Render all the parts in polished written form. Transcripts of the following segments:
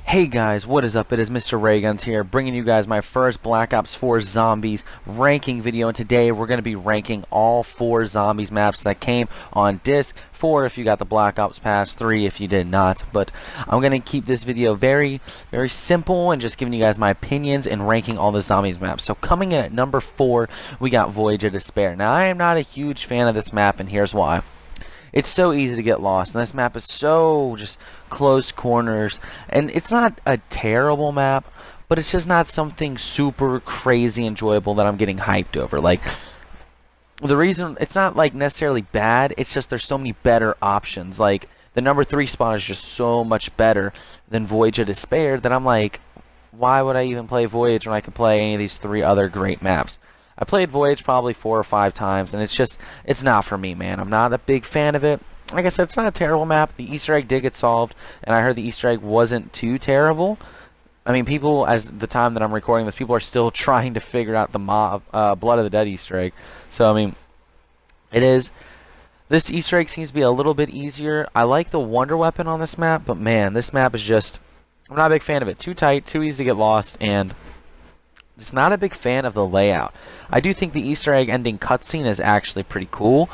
Hey guys, what is up? It is Mr. Rayguns here, bringing you guys my first Black Ops 4 Zombies ranking video, and today we're going to be ranking all 4 Zombies maps that came on disc, 4 if you got the Black Ops Pass, 3 if you did not, but I'm going to keep this video very simple and just giving you guys my opinions and ranking all the Zombies maps. So coming in at number 4, we got Voyage of Despair. Now I am not a huge fan of this map, and here's why. It's so easy to get lost, and this map is so just close corners, and it's not a terrible map, but it's just not something super crazy enjoyable that I'm getting hyped over. Like, the reason it's not like necessarily bad, it's just there's so many better options. Like, the number 3 spot is just so much better than Voyage of Despair that I'm like, why would I even play Voyage when I could play any of these 3 other great maps? I played Voyage probably 4 or 5 times, and it's not for me, man. I'm not a big fan of it. Like I said, it's not a terrible map. The Easter egg did get solved, and I heard the Easter egg wasn't too terrible. I mean, people, as the time that I'm recording this, people are still trying to figure out the Blood of the Dead Easter egg. So, I mean, it is. This Easter egg seems to be a little bit easier. I like the Wonder Weapon on this map, but man, this map is just, I'm not a big fan of it. Too tight, too easy to get lost, and just not a big fan of the layout. I do think the Easter egg ending cutscene is actually pretty cool,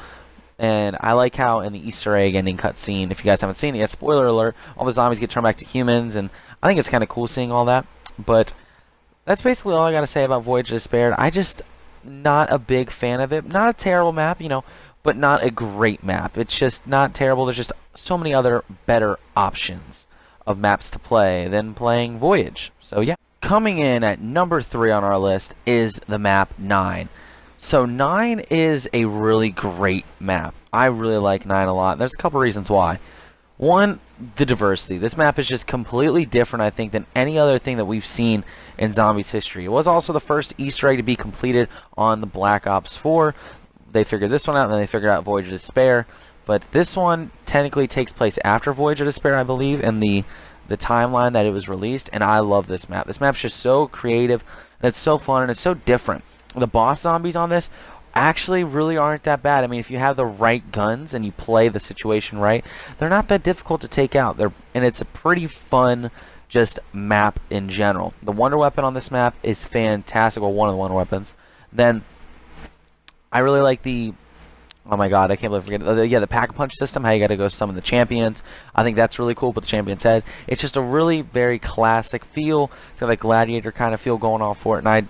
and I like how in the Easter egg ending cutscene, if you guys haven't seen it yet, spoiler alert, all the zombies get turned back to humans, and I think it's kind of cool seeing all that. But that's basically all I got to say about Voyage of Despair. I just not a big fan of it. Not a terrible map, you know, but not a great map. It's just not terrible. There's just so many other better options of maps to play than playing Voyage. So yeah. Coming in at number 3 on our list is the map 9. So 9 is a really great map. I really like 9 a lot, and there's a couple reasons why. One, the diversity. This map is just completely different, I think, than any other thing that we've seen in Zombies history. It was also the first Easter egg to be completed on the Black Ops 4. They figured this one out, and then they figured out Voyage of Despair. But this one technically takes place after Voyage of Despair, I believe, in the timeline that it was released, and I love this map. This map's just so creative, and it's so fun, and it's so different. The boss zombies on this actually really aren't that bad. I mean, if you have the right guns and you play the situation right, they're not that difficult to take out. And it's a pretty fun just map in general. The Wonder Weapon on this map is fantastic, well, one of the Wonder Weapons. Then I really like the, oh my god, I can't believe I forget. Yeah, the Pack-a-Punch system, how you gotta go summon the champions. I think that's really cool, put the champion's head. It's just a really very classic feel. It's got like Gladiator kind of feel going on for it, and I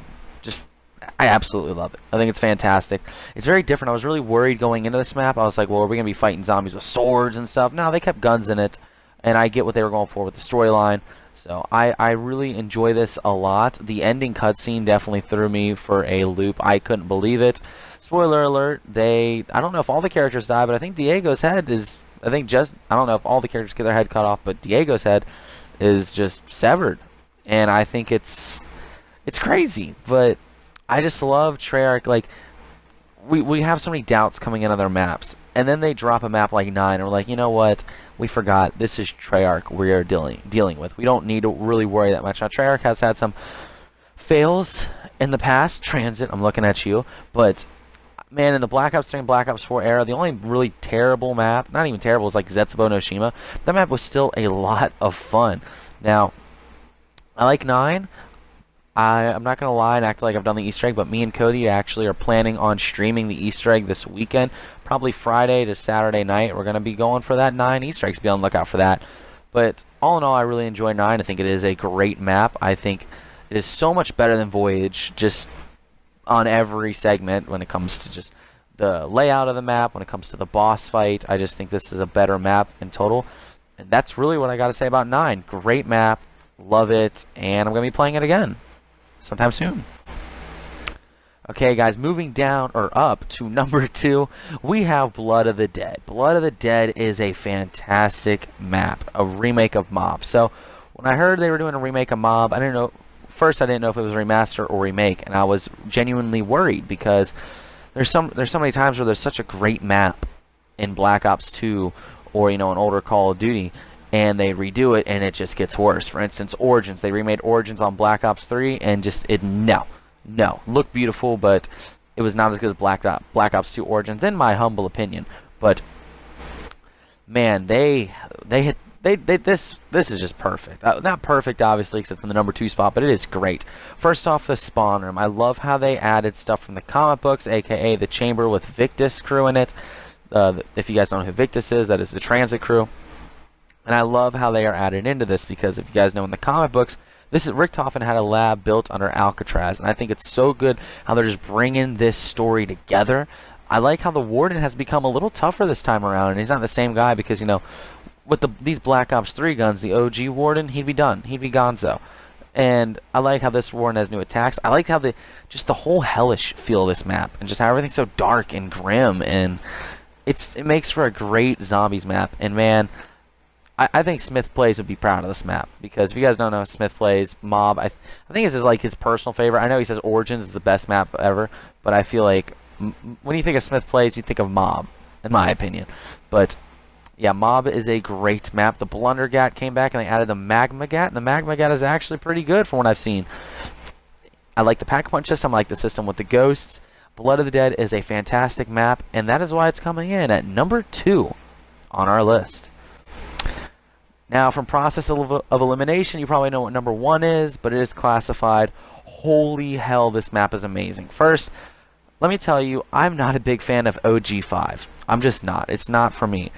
absolutely love it. I think it's fantastic. It's very different. I was really worried going into this map. I was like, well, are we gonna be fighting zombies with swords and stuff? No, they kept guns in it, and I get what they were going for with the storyline. So I really enjoy this a lot. The ending cutscene definitely threw me for a loop. I couldn't believe it. Spoiler alert, I don't know if all the characters die, but I think Diego's head is, I don't know if all the characters get their head cut off, but Diego's head is just severed. And I think it's crazy, but I just love Treyarch. Like, we have so many doubts coming in on their maps, and then they drop a map like 9, and we're like, you know what? We forgot. This is Treyarch we are dealing with. We don't need to really worry that much. Now, Treyarch has had some fails in the past. Transit, I'm looking at you. But, man, in the Black Ops 3 and Black Ops 4 era, the only really terrible map, not even terrible, was like Zetsubo no Shima. That map was still a lot of fun. Now, I like 9. I'm not going to lie and act like I've done the Easter egg, but me and Cody actually are planning on streaming the Easter egg this weekend. Probably Friday to Saturday night. We're going to be going for that 9 Easter eggs. Be on the lookout for that. But all in all, I really enjoy 9. I think it is a great map. I think it is so much better than Voyage, just on every segment when it comes to just the layout of the map, when it comes to the boss fight. I just think this is a better map in total. And that's really what I got to say about 9. Great map. Love it. And I'm going to be playing it again sometime soon. Okay, guys, moving down or up to number 2, we have Blood of the Dead. Blood of the Dead is a fantastic map, a remake of Mob. So when I heard they were doing a remake of Mob, I didn't know. First, I didn't know if it was remaster or remake, and I was genuinely worried because there's so many times where there's such a great map in Black Ops 2 or, you know, an older Call of Duty, and they redo it, and it just gets worse. For instance, Origins. They remade Origins on Black Ops 3, and no. Looked beautiful, but it was not as good as Black Ops 2 Origins, in my humble opinion. But, man, they hit this is just perfect. Not perfect, obviously, because it's in the number 2 spot, but it is great. First off, the spawn room. I love how they added stuff from the comic books, aka the chamber with Victus crew in it. If you guys don't know who Victus is, that is the transit crew. And I love how they are added into this, because if you guys know in the comic books, Richtofen had a lab built under Alcatraz, and I think it's so good how they're just bringing this story together. I like how the Warden has become a little tougher this time around, and he's not the same guy, because, you know, with these Black Ops 3 guns, the OG Warden, he'd be done. He'd be gonzo. And I like how this Warden has new attacks. I like how just the whole hellish feel of this map, and just how everything's so dark and grim, and it makes for a great zombies map. And man, I think Smith Plays would be proud of this map, because if you guys don't know, Smith Plays Mob, I think this is like his personal favorite. I know he says Origins is the best map ever, but I feel like when you think of Smith Plays, you think of Mob, in my opinion. But yeah, Mob is a great map. The Blundergat came back and they added the Magma Gat, and the Magma Gat is actually pretty good from what I've seen. I like the Pack-a-Punch system. I like the system with the ghosts. Blood of the Dead is a fantastic map, and that is why it's coming in at number 2 on our list. Now, from process of elimination, you probably know what number 1 is, but it is classified. Holy hell, this map is amazing. First, let me tell you, I'm not a big fan of OG5. I'm just not. It's not for me.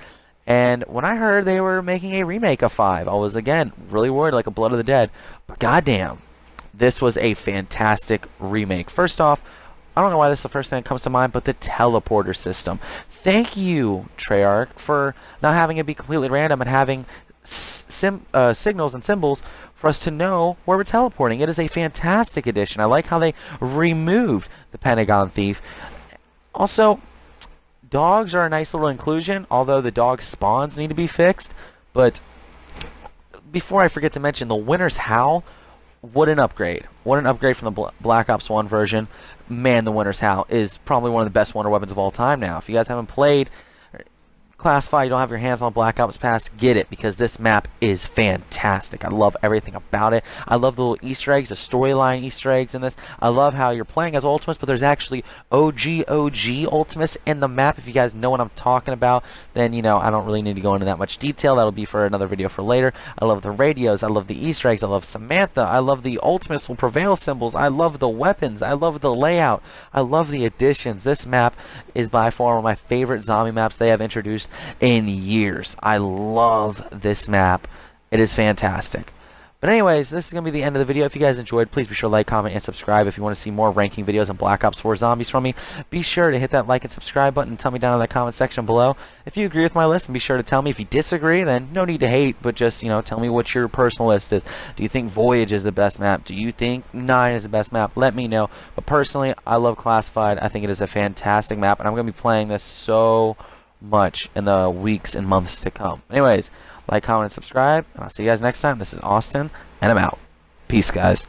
And when I heard they were making a remake of 5, I was, again, really worried, like a Blood of the Dead. But goddamn, this was a fantastic remake. First off, I don't know why this is the first thing that comes to mind, but the teleporter system. Thank you, Treyarch, for not having it be completely random and having signals and symbols for us to know where we're teleporting. It is a fantastic addition. I like how they removed the Pentagon Thief. Also, dogs are a nice little inclusion, although the dog spawns need to be fixed. But before I forget to mention, the Winter's Howl, what an upgrade. What an upgrade from the Black Ops 1 version. Man, the Winter's Howl is probably one of the best wonder weapons of all time now. If you guys haven't played Classified, you don't have your hands on Black Ops Pass, get it, because this map is fantastic. I love everything about it. I love the little Easter eggs, the storyline Easter eggs in this. I love how you're playing as Ultimus, but there's actually OG Ultimus in the map. If you guys know what I'm talking about, then, you know, I don't really need to go into that much detail. That'll be for another video for later. I love the radios. I love the Easter eggs. I love Samantha. I love the Ultimus will prevail symbols. I love the weapons. I love the layout. I love the additions. This map is by far one of my favorite zombie maps they have introduced in years. I love this map. It is fantastic. But anyways, this is going to be the end of the video. If you guys enjoyed, please be sure to like, comment, and subscribe. If you want to see more ranking videos on Black Ops 4 Zombies from me, be sure to hit that like and subscribe button and tell me down in the comment section below. If you agree with my list, and be sure to tell me. If you disagree, then no need to hate, but just, you know, tell me what your personal list is. Do you think Voyage is the best map? Do you think 9 is the best map? Let me know. But personally, I love Classified. I think it is a fantastic map, and I'm going to be playing this so much in the weeks and months to come. Anyways, like, comment, and subscribe, and I'll see you guys next time. This is Austin, and I'm out. Peace, guys.